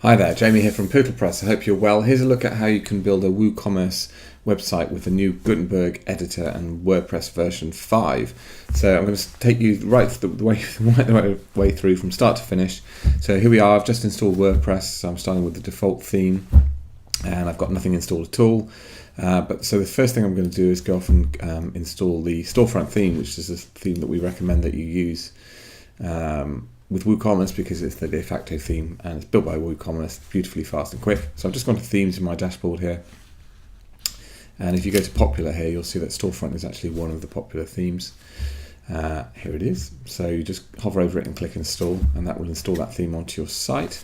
Hi there, Jamie here from WordPress. I hope you're well. Here's a look at how you can build a WooCommerce website with the new Gutenberg Editor and WordPress version 5. So I'm going to take you right the way through from start to finish. So here we are, I've just installed WordPress. So I'm starting with the default theme and I've got nothing installed at all. So the first thing I'm going to do is go off and install the Storefront theme, which is a theme that we recommend that you use with WooCommerce because it's the de facto theme and it's built by WooCommerce, beautifully fast and quick. So I've just gone to themes in my dashboard here. And if you go to popular here, you'll see that Storefront is actually one of the popular themes. Here it is. So you just hover over it and click install, and that will install that theme onto your site,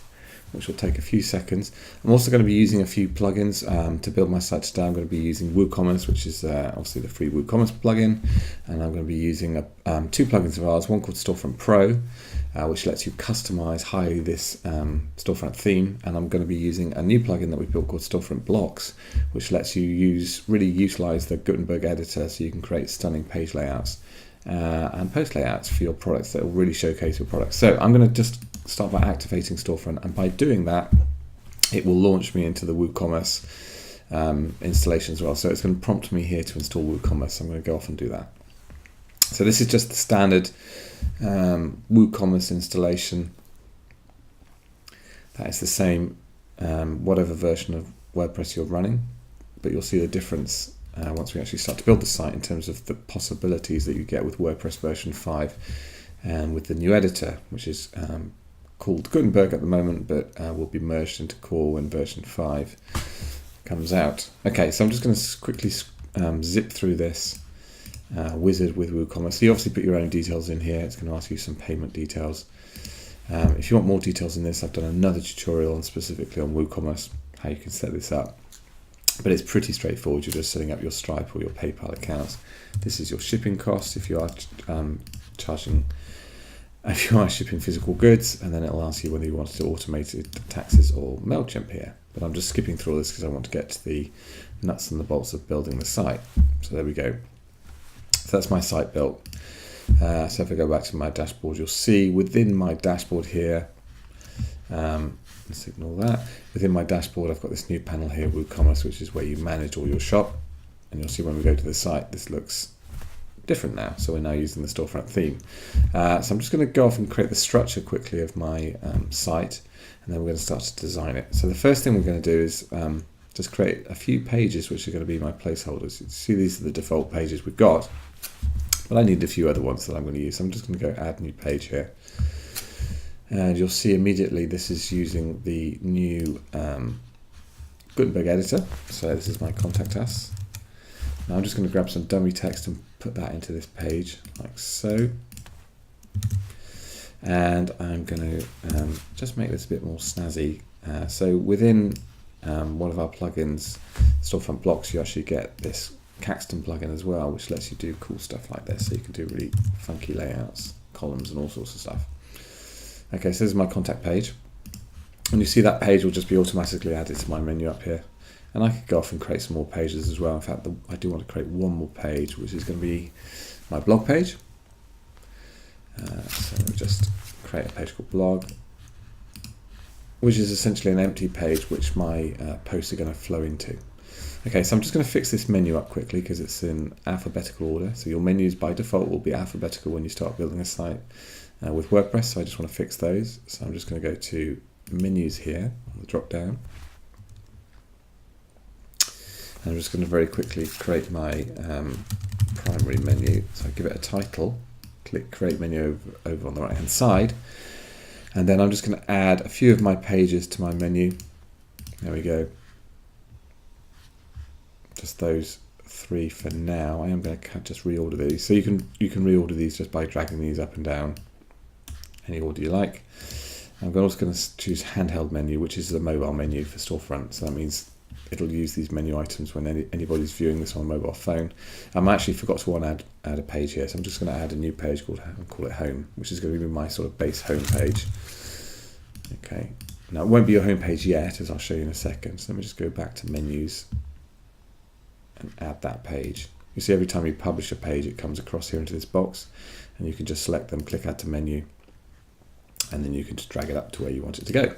which will take a few seconds. I'm also going to be using a few plugins to build my site today. I'm going to be using WooCommerce, which is obviously the free WooCommerce plugin, and I'm going to be using two plugins of ours, one called Storefront Pro, which lets you customize highly this Storefront theme, and I'm going to be using a new plugin that we built called Storefront Blocks, which lets you really utilize the Gutenberg Editor so you can create stunning page layouts and post layouts for your products that will really showcase your products. So I'm going to just start by activating Storefront, and by doing that it will launch me into the WooCommerce installation as well. So it's going to prompt me here to install WooCommerce. So I'm going to go off and do that. So this is just the standard WooCommerce installation. That is the same whatever version of WordPress you're running, but you'll see the difference once we actually start to build the site in terms of the possibilities that you get with WordPress version 5 and with the new editor, which is called Gutenberg at the moment, but will be merged into Core when version 5 comes out. Okay, so I'm just going to quickly zip through this wizard with WooCommerce. So you obviously put your own details in here. It's going to ask you some payment details. If you want more details in this, I've done another tutorial specifically on WooCommerce, how you can set this up. But it's pretty straightforward. You're just setting up your Stripe or your PayPal accounts. This is your shipping cost if you are shipping physical goods, and then it'll ask you whether you want to automate taxes or MailChimp here. But I'm just skipping through all this because I want to get to the nuts and the bolts of building the site. So there we go. So that's my site built. So if I go back to my dashboard, you'll see within my dashboard here, let's ignore that. Within my dashboard, I've got this new panel here, WooCommerce, which is where you manage all your shop. And you'll see when we go to the site, this looks different now. So we're now using the Storefront theme. So I'm just going to go off and create the structure quickly of my site, and then we're going to start to design it. So the first thing we're going to do is just create a few pages which are going to be my placeholders. You see these are the default pages we've got, but I need a few other ones that I'm going to use. So I'm just going to go add new page here. And you'll see immediately this is using the new Gutenberg Editor. So this is my contact us. Now I'm just going to grab some dummy text and put that into this page like so. And I'm going to just make this a bit more snazzy. So within one of our plugins, Storefront Blocks, you actually get this Caxton plugin as well, which lets you do cool stuff like this. So you can do really funky layouts, columns and all sorts of stuff. Okay, so this is my contact page. And you see that page will just be automatically added to my menu up here. And I could go off and create some more pages as well. In fact, I do want to create one more page, which is going to be my blog page. So we'll just create a page called blog, which is essentially an empty page which my posts are going to flow into. Okay, so I'm just going to fix this menu up quickly because it's in alphabetical order. So your menus by default will be alphabetical when you start building a site with WordPress. So I just want to fix those. So I'm just going to go to menus here on the drop down. And I'm just going to very quickly create my primary menu. So I give it a title, click create menu over on the right hand side. And then I'm just going to add a few of my pages to my menu. There we go. Just those three for now. I am going to just reorder these. So you can reorder these just by dragging these up and down any order you like. I'm also going to choose handheld menu, which is the mobile menu for Storefront. So that means it'll use these menu items when anybody's viewing this on a mobile phone. I actually forgot to add a page here, so I'm just going to add a new page call it home, which is going to be my sort of base home page. Okay, now it won't be your home page yet, as I'll show you in a second. So let me just go back to menus and add that page. You see every time you publish a page, it comes across here into this box, and you can just select them, click add to menu, and then you can just drag it up to where you want it to go.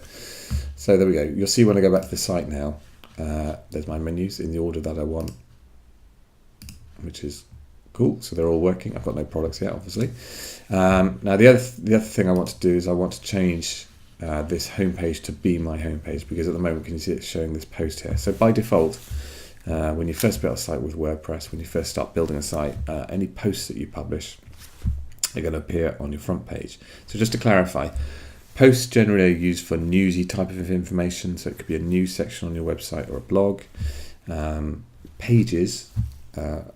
So there we go. You'll see when I go back to the site now, there's my menus in the order that I want, which is cool. So they're all working. I've got no products yet, obviously. Now the other thing I want to do is I want to change this homepage to be my homepage, because at the moment, can you see it's showing this post here? So by default, when you first build a site with WordPress, when you first start building a site, any posts that you publish are going to appear on your front page. So just to clarify, posts generally are used for newsy type of information, so it could be a news section on your website or a blog. Pages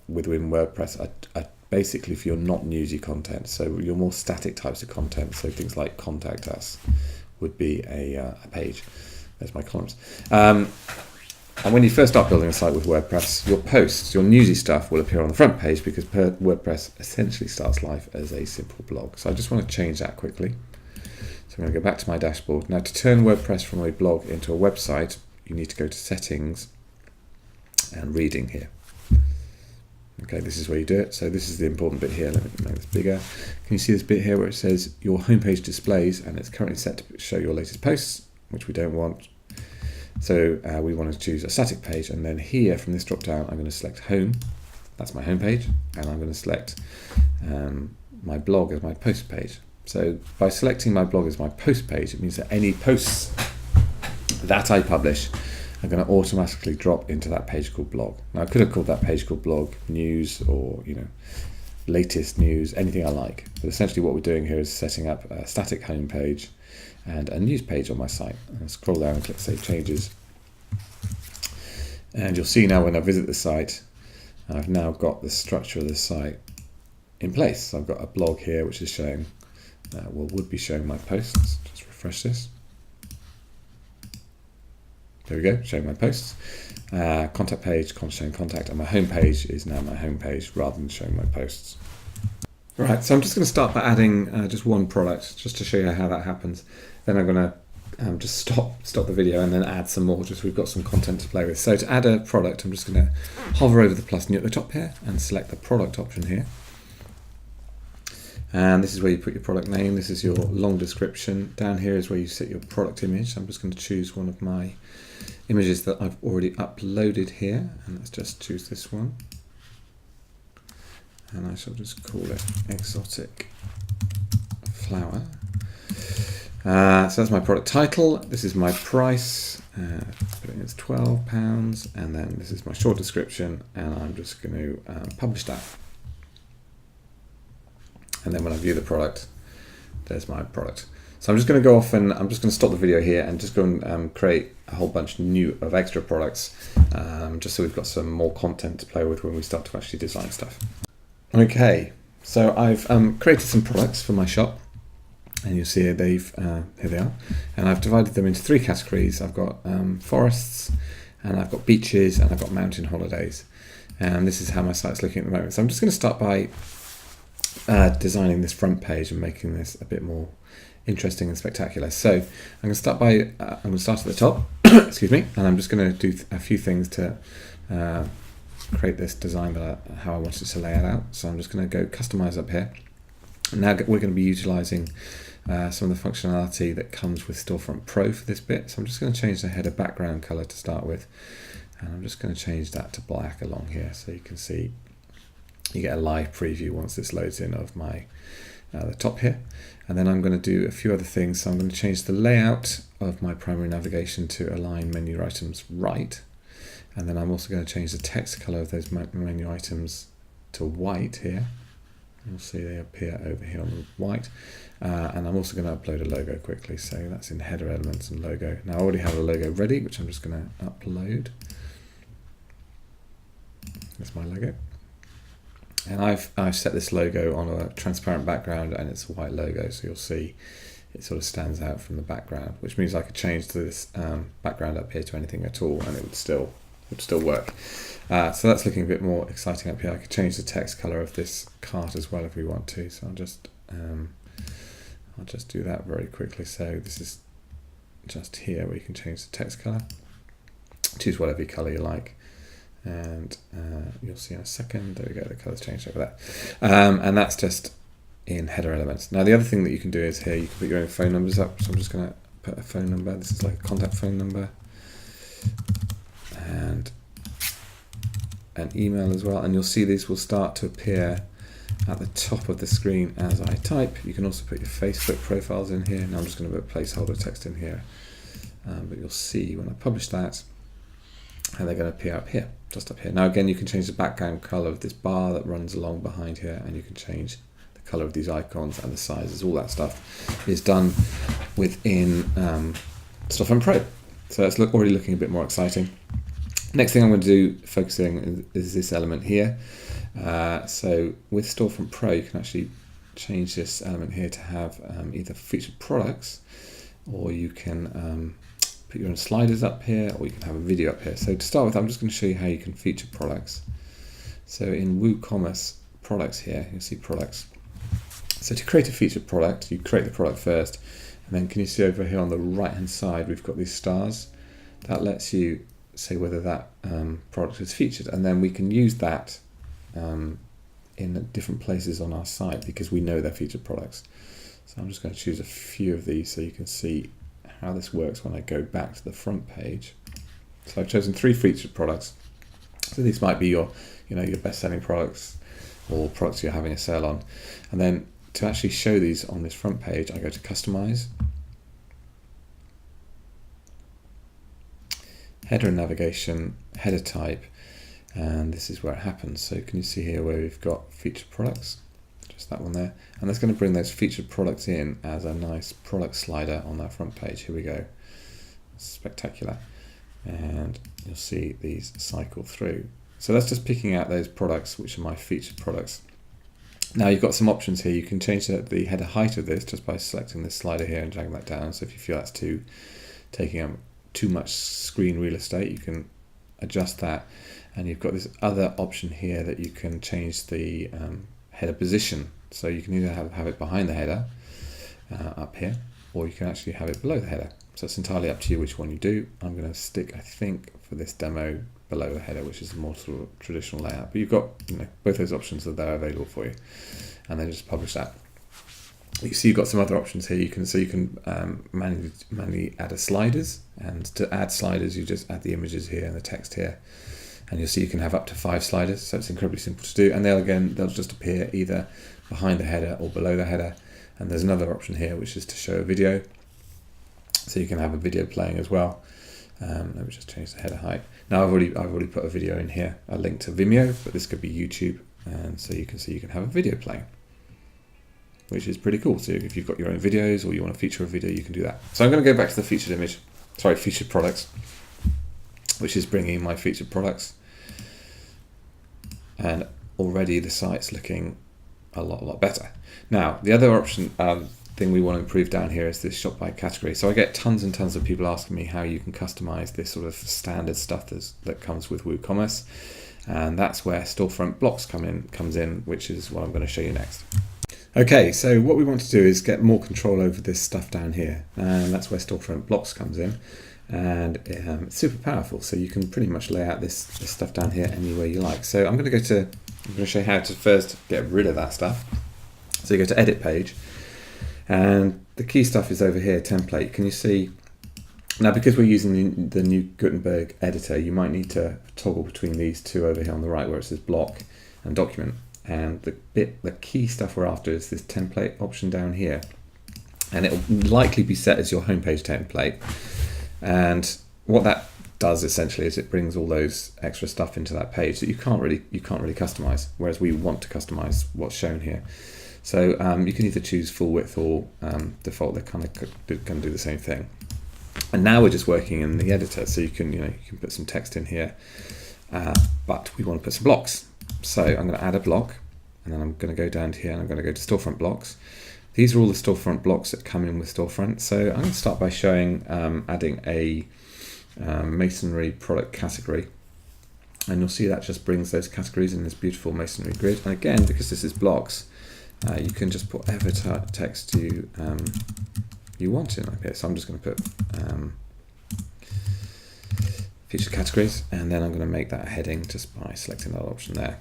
within WordPress are basically for your not newsy content, so your more static types of content, so things like contact us would be a page. There's my columns. And when you first start building a site with WordPress, your posts, your newsy stuff will appear on the front page, because WordPress essentially starts life as a simple blog. So I just want to change that quickly. So I'm going to go back to my dashboard. Now, to turn WordPress from a blog into a website, you need to go to Settings and Reading here. Okay, this is where you do it. So this is the important bit here. Let me make this bigger. Can you see this bit here where it says your homepage displays, and it's currently set to show your latest posts, which we don't want. So we want to choose a static page, and then here from this drop down, I'm going to select Home. That's my home page, and I'm going to select my blog as my post page. So by selecting my blog as my post page, it means that any posts that I publish are going to automatically drop into that page called blog. Now, I could have called that page called blog news, or latest news, anything I like. But essentially what we're doing here is setting up a static home page and a news page on my site. I'll scroll down and click Save Changes. And you'll see now when I visit the site, I've now got the structure of the site in place. So I've got a blog here which is showing, would be showing my posts. Just refresh this. There we go, showing my posts. Contact page, showing contact, and my home page is now my home page rather than showing my posts. Right, so I'm just going to start by adding just one product, just to show you how that happens. Then I'm going to just stop the video and then add some more, just so we've got some content to play with. So to add a product, I'm just going to hover over the plus near at the top here and select the product option here. And this is where you put your product name. This is your long description. Down here is where you set your product image. I'm just going to choose one of my images that I've already uploaded here, and let's just choose this one. And I shall just call it Exotic Flower. So that's my product title. This is my price. It's £12, and then this is my short description, and I'm just going to publish that. And then when I view the product, there's my product. So I'm just going to go off, and I'm just going to stop the video here and just go and create a whole bunch of extra products, just so we've got some more content to play with when we start to actually design stuff. Okay, so I've created some products for my shop, and you'll see here here they are, and I've divided them into 3 categories. I've got forests, and I've got beaches, and I've got mountain holidays, and this is how my site's looking at the moment. So I'm just going to start by designing this front page and making this a bit more interesting and spectacular. So I'm going to start at the top, excuse me, and I'm just going to do a few things to create this design how I want it to lay it out. So I'm just going to go customize up here. And now we're going to be utilizing some of the functionality that comes with Storefront Pro for this bit. So I'm just going to change the header background color to start with, and I'm just going to change that to black along here, so you can see you get a live preview once this loads in of my the top here. And then I'm going to do a few other things. So I'm going to change the layout of my primary navigation to align menu items right. And then I'm also going to change the text color of those menu items to white here. You'll see they appear over here on the white. And I'm also going to upload a logo quickly. So that's in header elements and logo. Now I already have a logo ready, which I'm just going to upload. That's my logo. And I've set this logo on a transparent background, and it's a white logo, so you'll see it sort of stands out from the background, which means I could change this background up here to anything at all, and it would still work. So that's looking a bit more exciting up here. I could change the text color of this cart as well if we want to. So I'll just do that very quickly. So this is just here where you can change the text color. Choose whatever color you like. And you'll see in a second, there we go, the color's changed over there. And that's just in header elements. Now the other thing that you can do is here, you can put your own phone numbers up. So I'm just going to put a phone number. This is like a contact phone number, and an email as well. And you'll see these will start to appear at the top of the screen as I type. You can also put your Facebook profiles in here. Now I'm just going to put placeholder text in here, but you'll see when I publish that, and they're going to appear up here, just up here. Now again, you can change the background color of this bar that runs along behind here, and you can change the color of these icons and the sizes. All that stuff is done within Storefront Pro. So that's already looking a bit more exciting. Next thing I'm going to do, focusing, is this element here. So with Storefront Pro, you can actually change this element here to have either featured products, or you can put your own sliders up here, or you can have a video up here. So to start with, I'm just going to show you how you can feature products. So in WooCommerce products here, you'll see products. So to create a featured product, you create the product first, and then can you see over here on the right hand side, we've got these stars. That lets you say whether that product is featured, and then we can use that in different places on our site because we know they're featured products. So I'm just going to choose a few of these so you can see how this works when I go back to the front page. So I've chosen 3 featured products. So these might be your best-selling products or products you're having a sale on. And then to actually show these on this front page, I go to Customize, Header and Navigation, Header Type, and this is where it happens. So can you see here where we've got featured products, just that one there, and that's going to bring those featured products in as a nice product slider on that front page. Here we go, spectacular, and you'll see these cycle through. So that's just picking out those products which are my featured products. Now you've got some options here. You can change the header height of this just by selecting this slider here and dragging that down. So if you feel that's taking up too much screen real estate, you can adjust that. And you've got this other option here that you can change the header position. So you can either have it behind the header up here, or you can actually have it below the header. So it's entirely up to you which one you do. I'm going to stick, I think, for this demo, below the header, which is a more sort of traditional layout. But you've got both those options that are available for you, and then just publish that. You see you've got some other options here. You can manually add sliders, and to add sliders you just add the images here and the text here, and you'll see you can have up to 5 sliders. So it's incredibly simple to do, and they'll just appear either behind the header or below the header. And there's another option here which is to show a video, so you can have a video playing as well. Let me just change the header height. Now I've already put a video in here, a link to Vimeo, but this could be YouTube, and so you can see you can have a video playing, which is pretty cool. So if you've got your own videos or you want to feature a video, you can do that. So I'm going to go back to the featured products, which is bringing my featured products, and already the site's looking a lot better. Now the other option thing we want to improve down here is this shop by category. So I get tons and tons of people asking me how you can customize this sort of standard stuff that comes with WooCommerce, and that's where Storefront blocks comes in, which is what I'm going to show you next. Okay, so what we want to do is get more control over this stuff down here, and that's where Storefront blocks comes in, and it's super powerful. So you can pretty much lay out this stuff down here any way you like. So I'm going to show you how to first get rid of that stuff. So you go to Edit Page, and the key stuff is over here, Template. Can you see? Now because we're using the new Gutenberg Editor, you might need to toggle between these two over here on the right where it says Block and Document. And the key stuff we're after is this template option down here, and it'll likely be set as your homepage template. And what that does essentially is it brings all those extra stuff into that page that you can't really customize, whereas we want to customize what's shown here. So you can either choose full width or default. They're kind of going to do the same thing. And now we're just working in the editor, so you can put some text in here, but we want to put some blocks. So I'm going to add a block, and then I'm going to go down to here and I'm going to go to Storefront blocks. These are all the Storefront blocks that come in with Storefront. So I'm going to start by showing adding a masonry product category, and you'll see that just brings those categories in this beautiful masonry grid. And again, because this is blocks, you can just put whatever text you want in like this. So I'm just going to put featured categories, and then I'm going to make that a heading just by selecting that option there.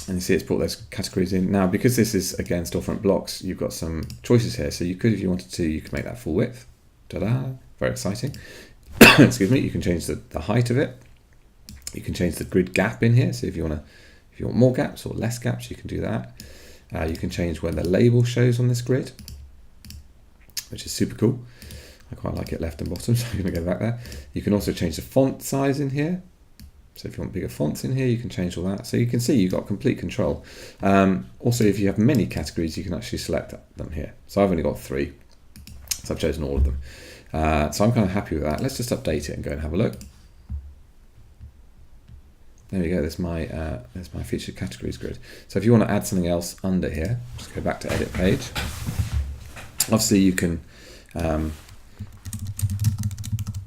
And you see it's brought those categories in. Now because this is again Storefront blocks, you've got some choices here. So you could, if you wanted to, you could make that full width, Ta-da! Very exciting. Excuse me. You can change the height of it. You can change the grid gap in here. So if you want more gaps or less gaps, you can do that. You can change when the label shows on this grid, which is super cool. I quite like it left and bottom, so I'm going to go back there. You can also change the font size in here. So if you want bigger fonts in here, you can change all that. So you can see you've got complete control. Also, if you have many categories, you can actually select them here. So I've only got 3, so I've chosen all of them. So I'm kind of happy with that. Let's just update it and go and have a look. There we go, there's my featured categories grid. So if you want to add something else under here, just go back to edit page. Obviously you can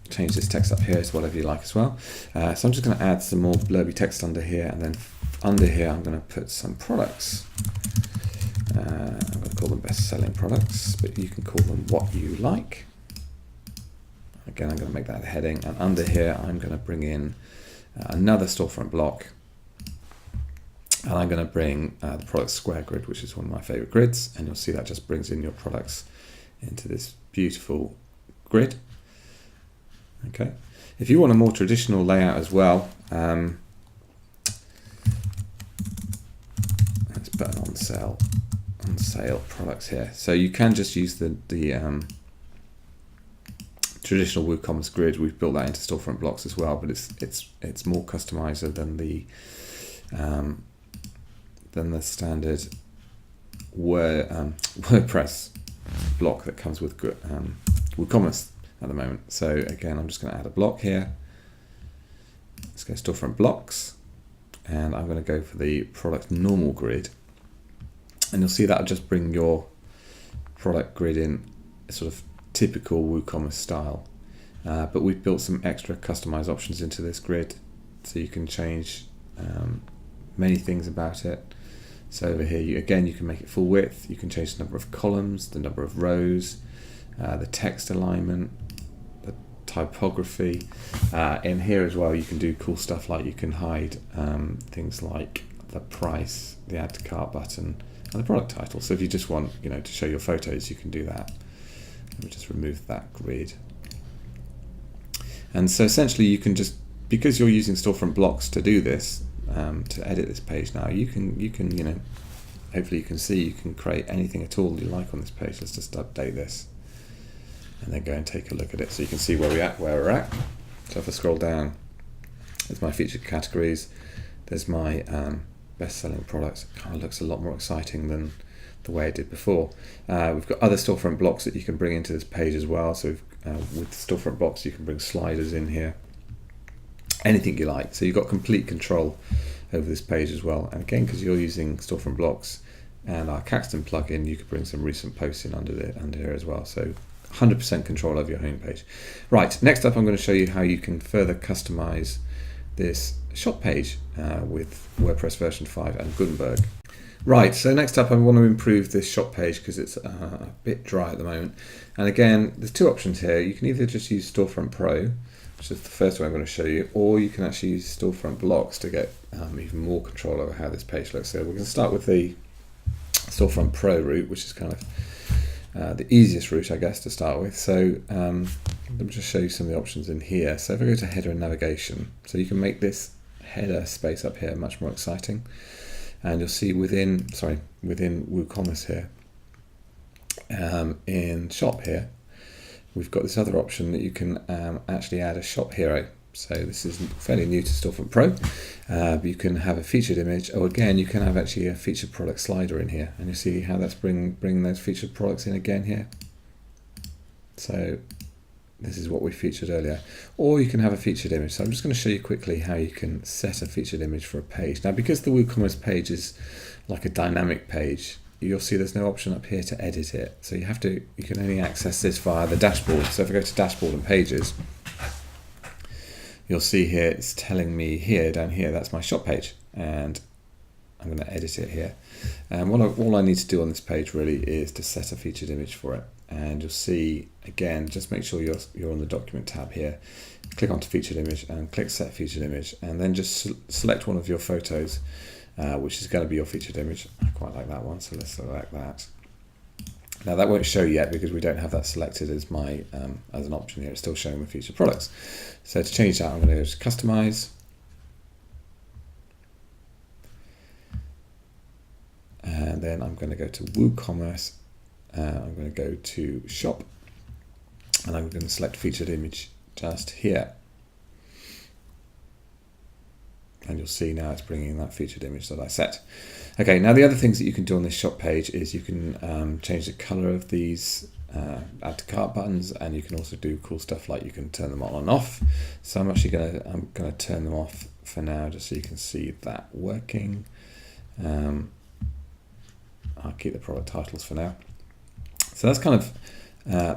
change this text up here to whatever you like as well. So I'm just going to add some more blurby text under here, and then under here I'm going to put some products. I'm going to call them best-selling products, but you can call them what you like. Again, I'm going to make that a heading, and under here I'm going to bring in another storefront block, and I'm going to bring the product square grid, which is one of my favorite grids, and you'll see that just brings in your products into this beautiful grid. Okay, if you want a more traditional layout as well, let's put an on sale products here. So you can just use the traditional WooCommerce grid. We've built that into storefront blocks as well, but it's more customizer than the standard WordPress block that comes with WooCommerce at the moment. So again, I'm just going to add a block here. Let's go storefront blocks, and I'm going to go for the product normal grid, and you'll see that'll just bring your product grid in a sort of typical WooCommerce style, but we've built some extra customized options into this grid, so you can change many things about it. So over here, you can make it full width. You can change the number of columns, the number of rows, the text alignment, the typography. In here as well, you can do cool stuff like you can hide things like the price, the add to cart button, and the product title. So if you just want, to show your photos, you can do that. Let me just remove that grid. And so essentially you can just, because you're using storefront blocks to do this, to edit this page now, you can hopefully you can see you can create anything at all you like on this page. Let's just update this and then go and take a look at it so you can see where we're at. So if I scroll down, there's my featured categories, there's my best-selling products. It kind of looks a lot more exciting than the way it did before. We've got other storefront blocks that you can bring into this page as well. So with storefront blocks, you can bring sliders in here, anything you like. So you've got complete control over this page as well. And again, because you're using storefront blocks and our Caxton plugin, you could bring some recent posts in under here as well. So 100% control over your homepage. Right, next up I'm going to show you how you can further customize this shop page with WordPress version 5 and Gutenberg. Right, so next up I want to improve this shop page because it's a bit dry at the moment. And again, there's 2 options here. You can either just use Storefront Pro, which is the first one I'm going to show you, or you can actually use Storefront Blocks to get even more control over how this page looks. So we're going to start with the Storefront Pro route, which is kind of the easiest route, I guess, to start with. So let me just show you some of the options in here. So if I go to header and navigation, so you can make this header space up here much more exciting. And you'll see within WooCommerce here, in shop here, we've got this other option that you can actually add a shop hero. So this is fairly new to Storefront Pro, but you can have a featured image, or again, you can have actually a featured product slider in here, and you see how that's bring those featured products in again here. So this is what we featured earlier, or you can have a featured image. So I'm just going to show you quickly how you can set a featured image for a page. Now, because the WooCommerce page is like a dynamic page, you'll see there's no option up here to edit it. So you can only access this via the dashboard. So if I go to dashboard and pages, you'll see here it's telling me here, down here, that's my shop page, and I'm going to edit it here. And all I need to do on this page really is to set a featured image for it. And you'll see, again, just make sure you're on the document tab here, click onto featured image and click set featured image, and then just select one of your photos, which is going to be your featured image. I quite like that one, so let's select that. Now that won't show yet because we don't have that selected as my as an option here. It's still showing the featured products. So to change that, I'm going to go to Customize, and then I'm going to go to WooCommerce. I'm going to go to Shop, and I'm going to select Featured Image just here. And you'll see now it's bringing that featured image that I set. Okay, now the other things that you can do on this shop page is you can change the color of these add to cart buttons, and you can also do cool stuff like you can turn them on and off. So I'm actually gonna turn them off for now, just so you can see that working. I'll keep the product titles for now. So that's kind of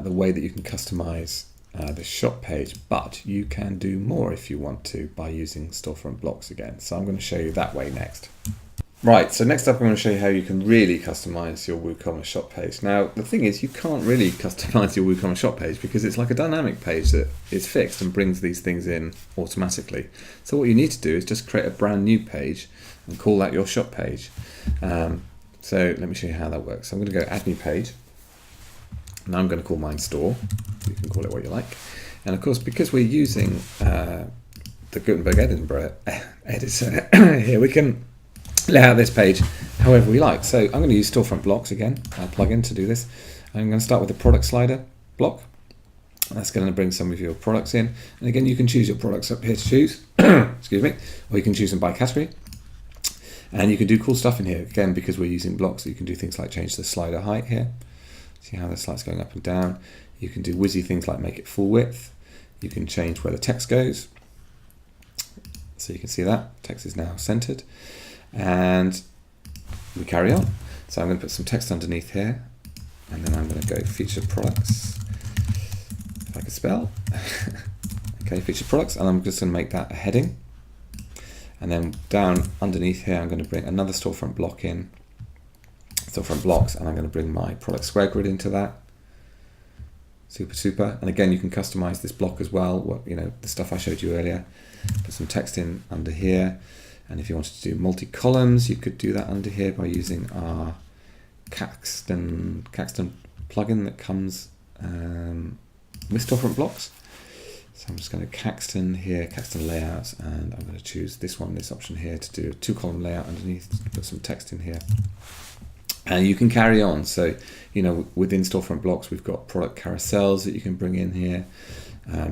the way that you can customize the shop page, but you can do more if you want to by using storefront blocks again. So I'm going to show you that way next. Right, so next up I'm going to show you how you can really customize your WooCommerce shop page. Now the thing is, you can't really customize your WooCommerce shop page because it's like a dynamic page that is fixed and brings these things in automatically. So what you need to do is just create a brand new page and call that your shop page. So let me show you how that works. So I'm going to go add new page. Now I'm going to call mine store. You can call it what you like. And of course, because we're using the Gutenberg Editor here, we can lay out this page however we like. So I'm going to use Storefront blocks again, our plugin, to do this. I'm going to start with the product slider block. That's going to bring some of your products in. And again, you can choose your products up here to choose, excuse me, or you can choose them by category. And you can do cool stuff in here. Again, because we're using blocks, you can do things like change the slider height here. See how the slide's going up and down. You can do whizzy things like make it full width. You can change where the text goes. So you can see that text is now centered, and we carry on. So I'm going to put some text underneath here, and then I'm going to go featured products, if I can spell. Okay, featured products, and I'm just going to make that a heading. And then down underneath here, I'm going to bring another storefront block in. Storefront blocks, and I'm going to bring my product square grid into that. Super. And again, you can customize this block as well. What, you know, the stuff I showed you earlier. Put some text in under here, and if you wanted to do multi-columns, you could do that under here by using our Caxton plugin that comes with Storefront blocks. So I'm just going to Caxton here, Caxton layouts, and I'm going to choose this option here to do a 2-column layout underneath. Put some text in here. And you can carry on. So, you know, within Storefront blocks, we've got product carousels that you can bring in here.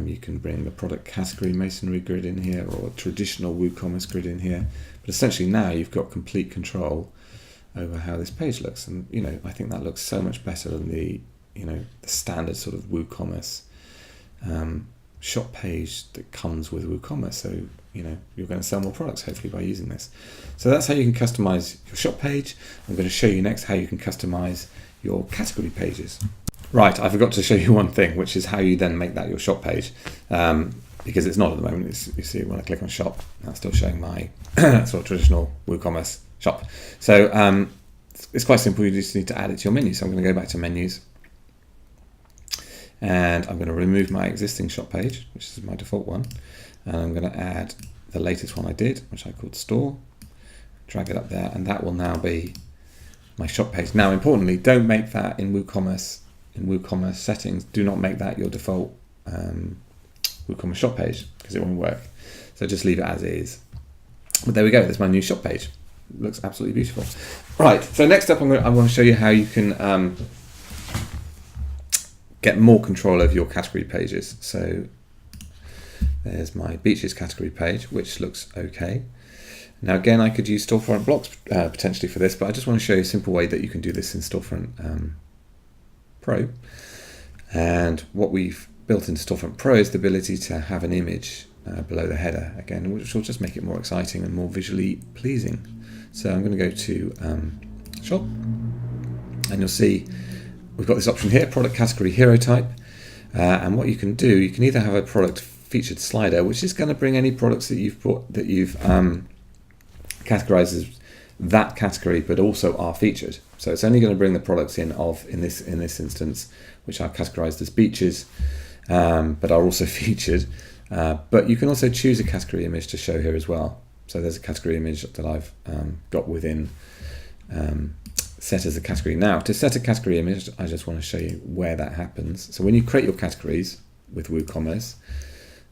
You can bring the product category masonry grid in here, or a traditional WooCommerce grid in here. But essentially now you've got complete control over how this page looks. And, you know, I think that looks so much better than the standard sort of WooCommerce shop page that comes with WooCommerce. So, you know, you're going to sell more products hopefully by using this. So that's how you can customize your shop page. I'm going to show you next how you can customize your category pages. Right, I forgot to show you one thing, which is how you then make that your shop page, because it's not at the moment. You see when I click on shop, that's still showing my sort of traditional WooCommerce shop. So it's quite simple. You just need to add it to your menu. So I'm going to go back to menus, and I'm going to remove my existing shop page, which is my default one, and I'm going to add the latest one I did, which I called store. Drag it up there, and that will now be my shop page. Now, importantly, don't make that in WooCommerce. In WooCommerce settings, do not make that your default WooCommerce shop page, because it won't work. So just leave it as is. But there we go. There's my new shop page. It looks absolutely beautiful. Right. So next up, I want to show you how you can get more control over your category pages. So there's my beaches category page, which looks okay. Now again, I could use Storefront blocks potentially for this, but I just want to show you a simple way that you can do this in Storefront Pro. And what we've built into Storefront Pro is the ability to have an image below the header again, which will just make it more exciting and more visually pleasing. So I'm going to go to shop, and you'll see we've got this option here, product category hero type. And what you can do, you can either have a product featured slider, which is going to bring any products that you've categorized as that category, but also are featured. So it's only going to bring the products in this instance, which are categorized as beaches, but are also featured. But you can also choose a category image to show here as well. So there's a category image that I've got within set as a category. Now, to set a category image, I just want to show you where that happens. So when you create your categories with WooCommerce,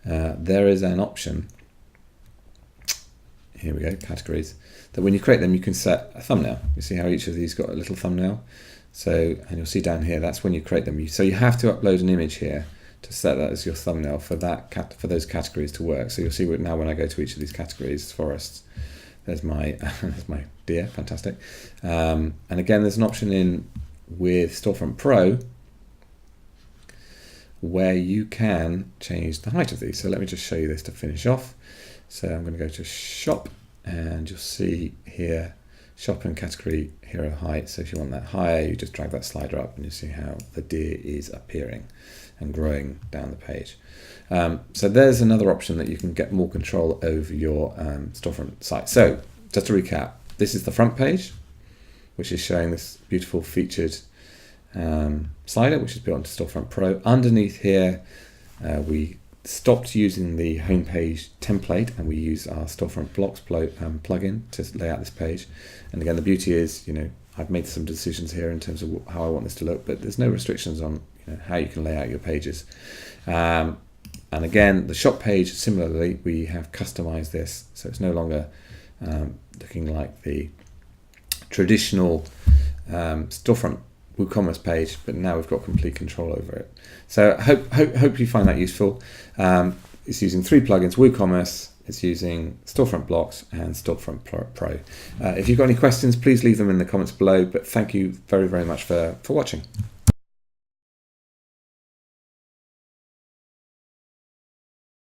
there is an option. Here we go, categories. That when you create them, you can set a thumbnail. You see how each of these got a little thumbnail? So, and you'll see down here, that's when you create them. So you have to upload an image here to set that as your thumbnail for for those categories to work. So you'll see now when I go to each of these categories, forests, there's my there's my deer, fantastic. And again, there's an option in with Storefront Pro where you can change the height of these. So let me just show you this to finish off. So I'm going to go to shop, and you'll see here shop and category hero height. So if you want that higher, you just drag that slider up and you see how the deer is appearing and growing down the page. So there's another option that you can get more control over your storefront site. So just to recap, this is the front page, which is showing this beautiful featured slider, which is built into Storefront Pro. Underneath here, we stopped using the homepage template and we use our Storefront Blocks plugin to lay out this page. And again, the beauty is, I've made some decisions here in terms of how I want this to look, but there's no restrictions on how you can lay out your pages. And again, the shop page, similarly, we have customized this, so it's no longer looking like the traditional storefront WooCommerce page, but now we've got complete control over it. So hope you find that useful. It's using 3 plugins: WooCommerce, it's using Storefront Blocks and Storefront Pro. If you've got any questions, please leave them in the comments below, but thank you very, very much for watching.